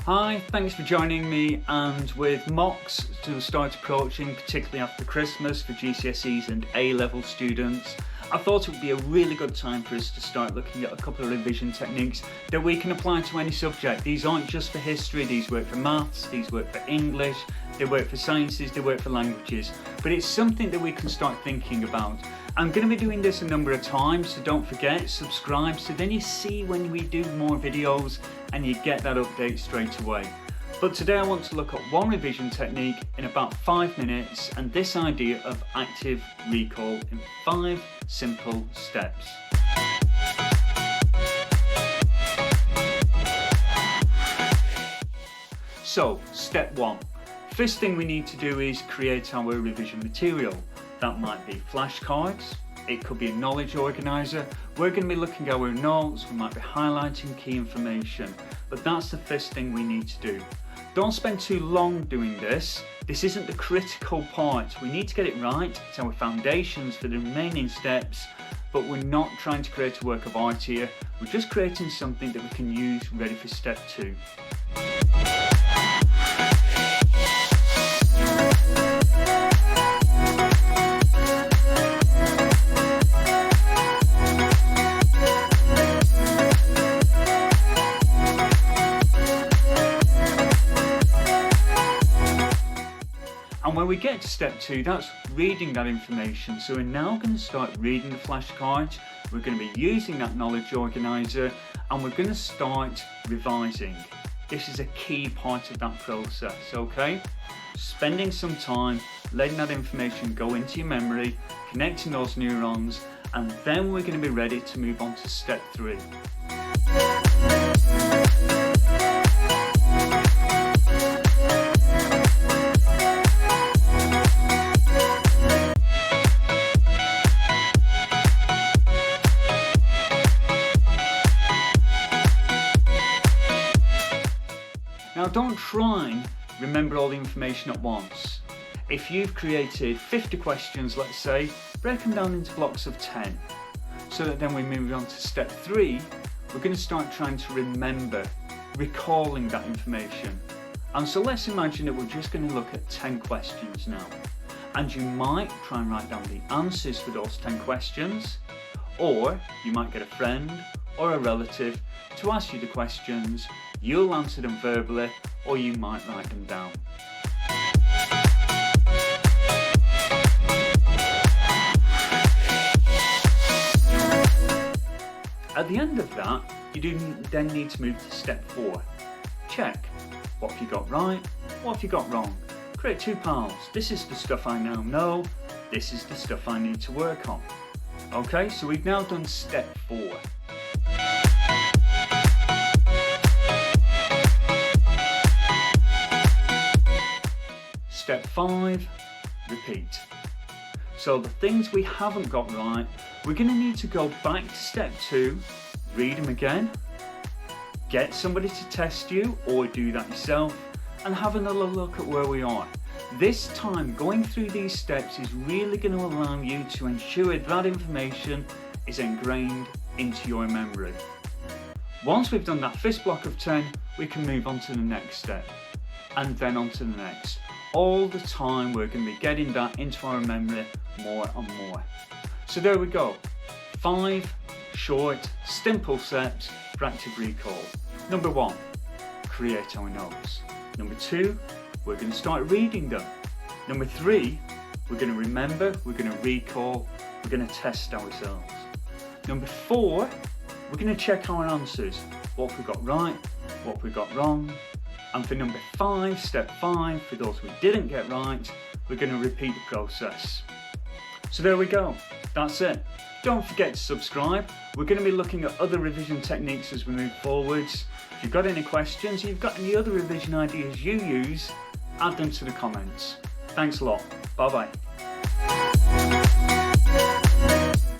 Hi, thanks for joining me. And with mocks to start approaching, particularly after Christmas for GCSEs and A-level students, I thought it would be a really good time for us to start looking at a couple of revision techniques that we can apply to any subject. These aren't just for history, these work for maths, these work for English, they work for sciences, they work for languages. But it's something that we can start thinking about. I'm going to be doing this a number of times, so don't forget, subscribe, so then you see when we do more videos and you get that update straight away. But today I want to look at one revision technique in about 5 minutes, and this idea of active recall in 5 simple steps. So, step 1. First thing we need to do is create our revision material. That might be flashcards, it could be a knowledge organiser. We're going to be looking at our notes, we might be highlighting key information, but that's the first thing we need to do. Don't spend too long doing this. This isn't the critical part. We need to get it right. It's our foundations for the remaining steps, but we're not trying to create a work of art here. We're just creating something that we can use ready for step 2. And when we get to step 2, that's reading that information. So we're now going to start reading the flashcards, we're going to be using that knowledge organiser, and we're going to start revising. This is a key part of that process, okay? Spending some time letting that information go into your memory, connecting those neurons, and then we're going to be ready to move on to step 3. Now don't try and remember all the information at once. If you've created 50 questions, let's say, break them down into blocks of 10. So that then we move on to step 3, we're going to start trying to remember, recalling that information. And so let's imagine that we're just going to look at 10 questions now. And you might try and write down the answers for those 10 questions, or you might get a friend or a relative to ask you the questions. You'll answer them verbally, or you might write them down. At the end of that, you do then need to move to step 4. Check. What have you got right? What have you got wrong? Create 2 piles. This is the stuff I now know. This is the stuff I need to work on. Okay, so we've now done step 4. Step 5, repeat. So the things we haven't got right, we're going to need to go back to step 2, read them again, get somebody to test you or do that yourself, and have another look at where we are. This time, going through these steps is really going to allow you to ensure that information is ingrained into your memory. Once we've done that first block of 10, we can move on to the next step, and then on to the next. All the time we're going to be getting that into our memory more and more. So there we go. 5 short, simple steps for active recall. Number 1, create our notes. Number 2, we're going to start reading them. Number 3, we're going to remember, we're going to recall, we're going to test ourselves. Number 4, we're going to check our answers. What have we got right? What have we got wrong? And for number 5, step 5, for those we didn't get right, we're going to repeat the process. So there we go, that's it. Don't forget to subscribe. We're going to be looking at other revision techniques as we move forwards. If you've got any questions, if you've got any other revision ideas you use, add them to the comments. Thanks a lot, bye bye.